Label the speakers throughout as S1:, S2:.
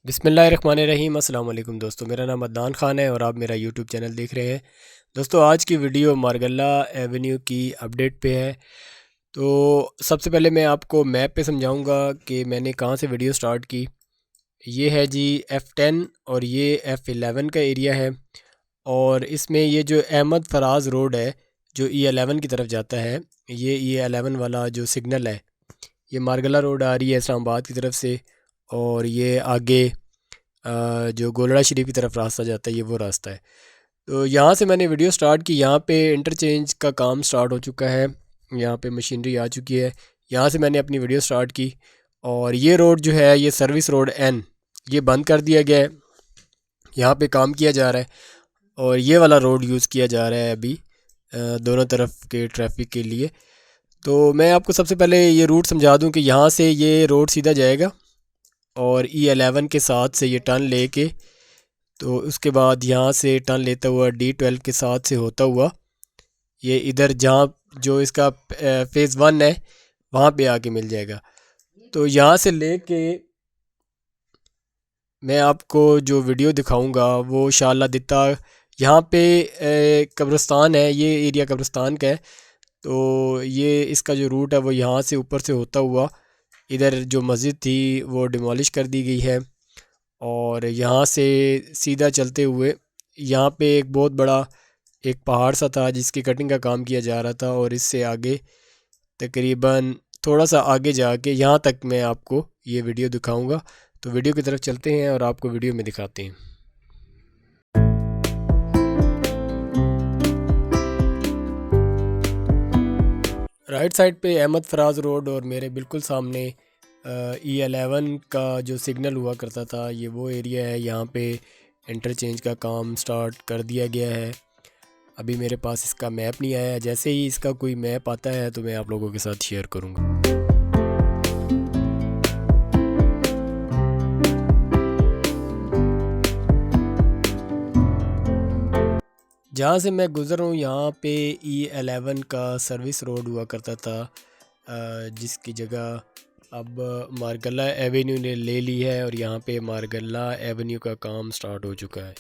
S1: बिस्मिल्लाहिर्रहमानिर्रहीम। अस्सलाम वालेकुम दोस्तों, मेरा नाम अदनान ख़ान है और आप मेरा यूट्यूब चैनल देख रहे हैं। दोस्तों, आज की वीडियो मारगल्ला एवेन्यू की अपडेट पे है। तो सबसे पहले मैं आपको मैप पे समझाऊंगा कि मैंने कहाँ से वीडियो स्टार्ट की। ये है जी F10 और ये F11 का एरिया है। और इसमें ये जो अहमद फराज रोड है जो E11 की तरफ जाता है, ये E11 वाला जो सिग्नल है, ये मारगल्ला रोड आ रही है इस्लामाबाद की तरफ से। और ये आगे जो गोलड़ा शरीफ की तरफ रास्ता जाता है, ये वो रास्ता है। तो यहाँ से मैंने वीडियो स्टार्ट की। यहाँ पे इंटरचेंज का काम स्टार्ट हो चुका है, यहाँ पे मशीनरी आ चुकी है। यहाँ से मैंने अपनी वीडियो स्टार्ट की। और ये रोड जो है, ये सर्विस रोड N, ये बंद कर दिया गया है। यहाँ पे काम किया जा रहा है और ये वाला रोड यूज़ किया जा रहा है अभी दोनों तरफ के ट्रैफिक के लिए। तो मैं आपको सबसे पहले ये रूट समझा दूँ कि यहाँ से ये रोड सीधा जाएगा और E11 के साथ से ये टर्न लेके, तो उसके बाद यहाँ से टर्न लेता हुआ D12 के साथ से होता हुआ ये इधर जहाँ जो इसका फ़ेज़ 1 है वहाँ पे आके मिल जाएगा। तो यहाँ से लेके मैं आपको जो वीडियो दिखाऊंगा वो शाला दिता। यहाँ पे कब्रिस्तान है, ये एरिया कब्रिस्तान का है। तो ये इसका जो रूट है वो यहाँ से ऊपर से होता हुआ इधर जो मस्जिद थी वो डिमोलिश कर दी गई है। और यहाँ से सीधा चलते हुए यहाँ पे एक बहुत बड़ा एक पहाड़ सा था जिसकी कटिंग का काम किया जा रहा था। और इससे आगे तकरीबन थोड़ा सा आगे जाके यहाँ तक मैं आपको ये वीडियो दिखाऊंगा। तो वीडियो की तरफ चलते हैं और आपको वीडियो में दिखाते हैं। राइट साइड पे अहमद फराज रोड और मेरे बिल्कुल सामने E11 का जो सिग्नल हुआ करता था, ये वो एरिया है। यहाँ पे इंटरचेंज का काम स्टार्ट कर दिया गया है। अभी मेरे पास इसका मैप नहीं आया है, जैसे ही इसका कोई मैप आता है तो मैं आप लोगों के साथ शेयर करूँगा। जहाँ से मैं गुज़र हूँ यहाँ पे E11 का सर्विस रोड हुआ करता था, जिसकी जगह अब मारगल्ला एवेन्यू ने ले ली है और यहाँ पे मारगल्ला एवेन्यू का काम स्टार्ट हो चुका है।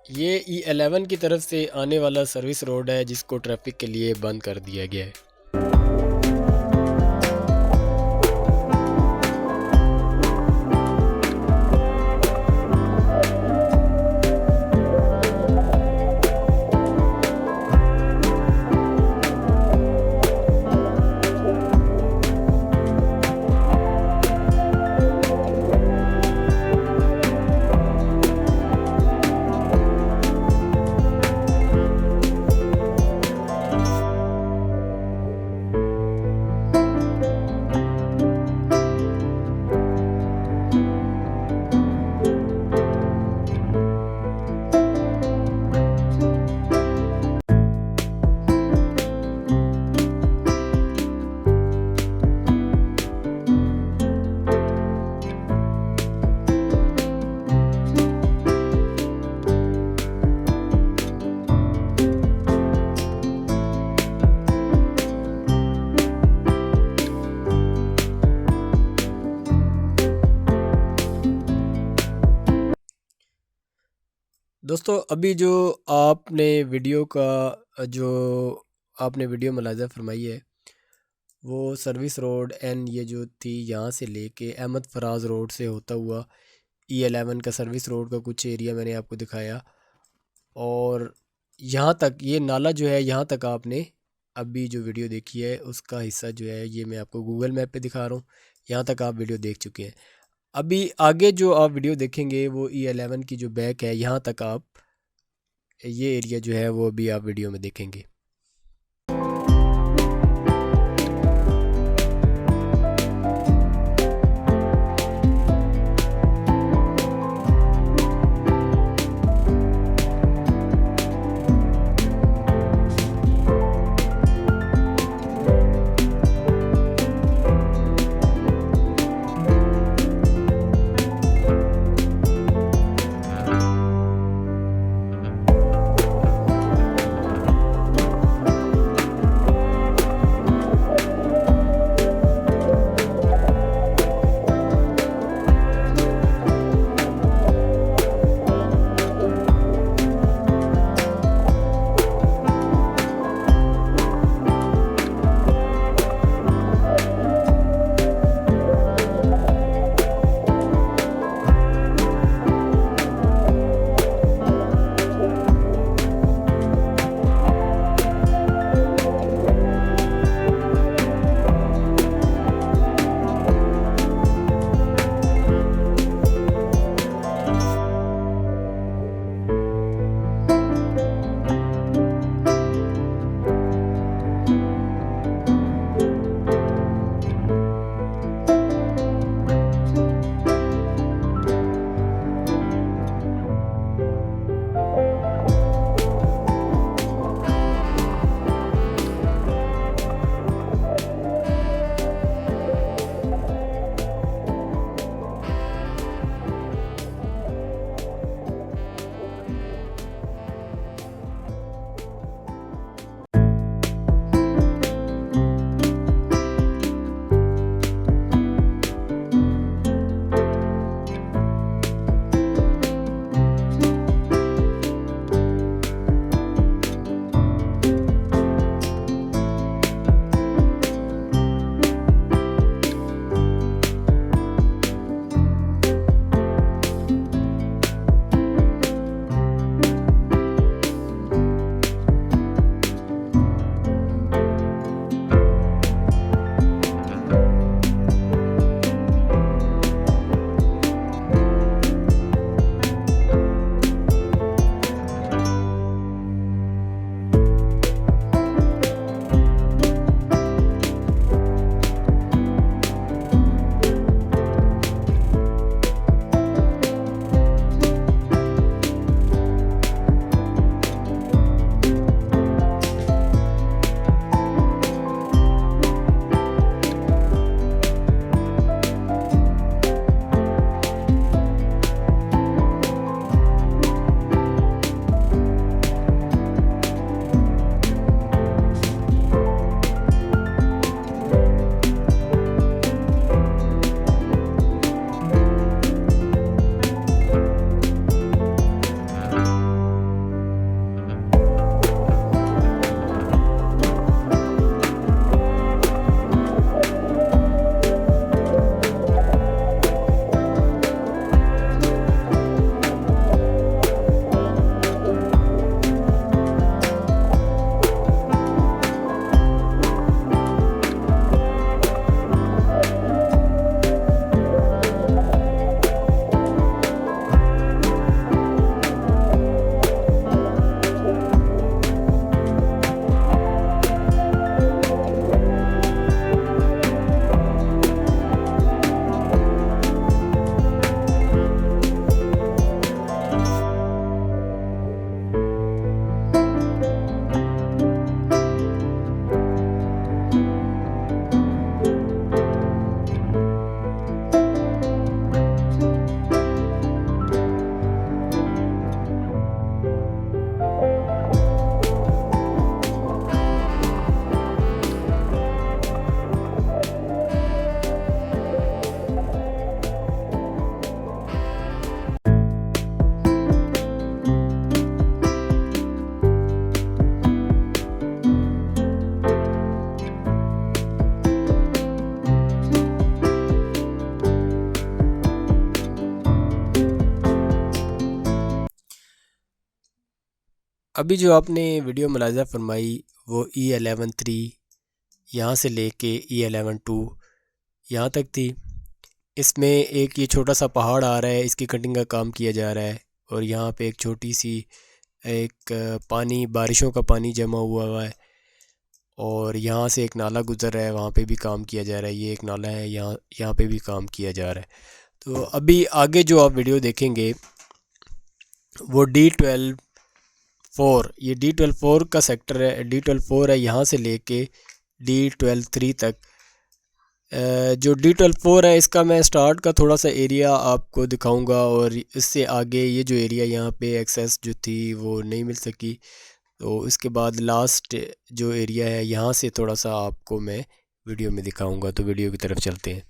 S1: ये E11 की तरफ से आने वाला सर्विस रोड है जिसको ट्रैफिक के लिए बंद कर दिया गया है। दोस्तों, अभी जो आपने वीडियो मुलाज़ा फरमाई है वो सर्विस रोड N, ये जो थी यहाँ से लेके अहमद फराज रोड से होता हुआ E11 का सर्विस रोड का कुछ एरिया मैंने आपको दिखाया। और यहाँ तक ये नाला जो है यहाँ तक आपने अभी जो वीडियो देखी है उसका हिस्सा जो है ये मैं आपको गूगल मैप पे दिखा रहा हूँ। यहाँ तक आप वीडियो देख चुके हैं। अभी आगे जो आप वीडियो देखेंगे वो E11 की जो बैक है, यहाँ तक आप ये एरिया जो है वो भी आप वीडियो में देखेंगे। अभी जो आपने वीडियो मुलाज़ा फरमाई वो E11-3 यहाँ से लेके E11-2 यहाँ तक थी। इसमें एक ये छोटा सा पहाड़ आ रहा है, इसकी कटिंग का काम किया जा रहा है। और यहाँ पे एक छोटी सी एक पानी, बारिशों का पानी जमा हुआ है और यहाँ से एक नाला गुज़र रहा है, वहाँ पे भी काम किया जा रहा है। ये एक नाला है, यहाँ पे भी काम किया जा रहा है। तो अभी आगे जो आप वीडियो देखेंगे वो D12-4, ये D12-4 का सेक्टर है, D12-4 है यहाँ से लेके D12-3 तक। जो D12-4 है इसका मैं स्टार्ट का थोड़ा सा एरिया आपको दिखाऊंगा और इससे आगे ये जो एरिया यहाँ पे एक्सेस जो थी वो नहीं मिल सकी। तो इसके बाद लास्ट जो एरिया है यहाँ से थोड़ा सा आपको मैं वीडियो में दिखाऊंगा। तो वीडियो की तरफ चलते हैं।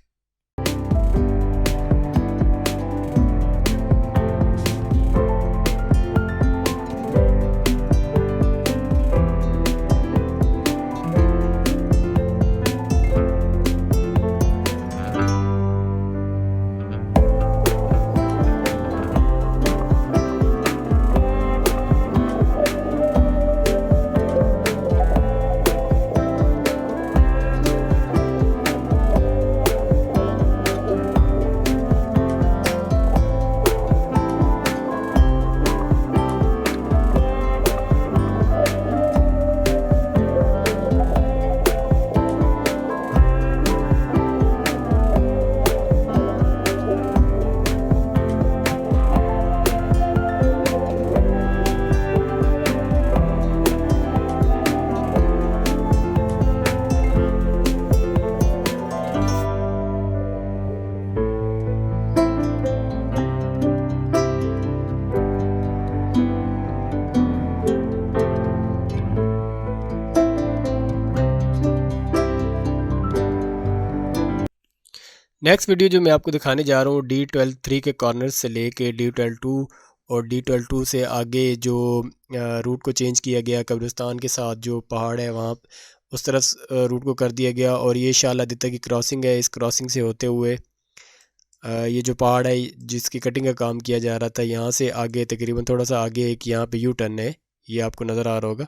S1: नेक्स्ट वीडियो जो मैं आपको दिखाने जा रहा हूँ D12-3 के कॉर्नर से लेके D12-2 और D12-2 से आगे जो रूट को चेंज किया गया, कब्रिस्तान के साथ जो पहाड़ है वहाँ उस तरफ रूट को कर दिया गया। और ये शाह अल दित्ता की क्रॉसिंग है, इस क्रॉसिंग से होते हुए ये जो पहाड़ है जिसकी कटिंग का काम किया जा रहा था, यहाँ से आगे तकरीबन थोड़ा सा आगे एक यहाँ पे यू टर्न है, ये आपको नज़र आ रहा होगा।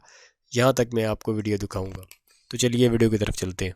S1: यहाँ तक मैं आपको वीडियो दिखाऊँगा। तो चलिए वीडियो की तरफ चलते हैं।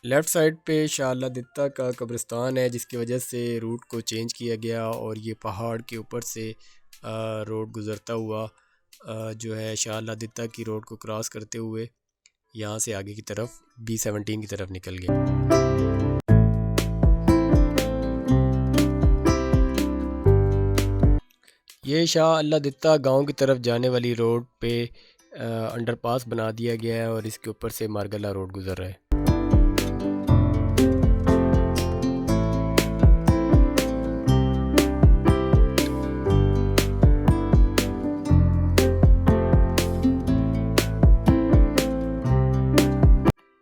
S1: लेफ़्ट साइड पे शाह अल दित्ता का कब्रिस्तान है, जिसकी वजह से रूट को चेंज किया गया और ये पहाड़ के ऊपर से रोड गुज़रता हुआ जो है शाह अल दित्ता की रोड को क्रॉस करते हुए यहाँ से आगे की तरफ B17 की तरफ निकल गया। ये शाह अल दित्ता गांव की तरफ जाने वाली रोड पे अंडरपास बना दिया गया है और इसके ऊपर से मारगला रोड गुजर रहा है।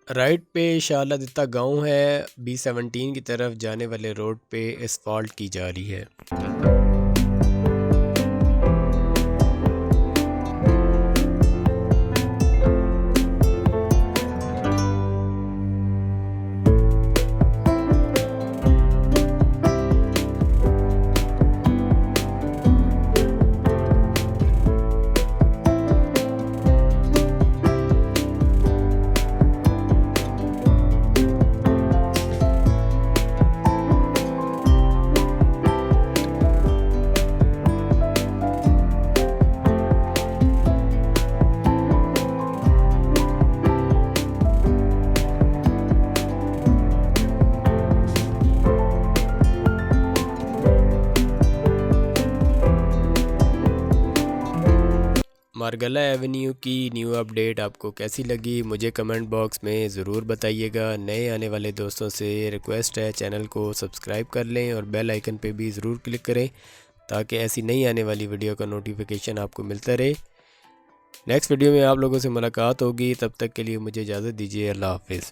S1: राइट पे शाला दिता गांव है, B17 की तरफ जाने वाले रोड पे एसफाल्ट की जा रही है। मारगला एवेन्यू की न्यू अपडेट आपको कैसी लगी मुझे कमेंट बॉक्स में ज़रूर बताइएगा। नए आने वाले दोस्तों से रिक्वेस्ट है चैनल को सब्सक्राइब कर लें और बेल आइकन पे भी ज़रूर क्लिक करें ताकि ऐसी नई आने वाली वीडियो का नोटिफिकेशन आपको मिलता रहे। नेक्स्ट वीडियो में आप लोगों से मुलाकात होगी, तब तक के लिए मुझे इजाज़त दीजिए। अल्लाह हाफिज़।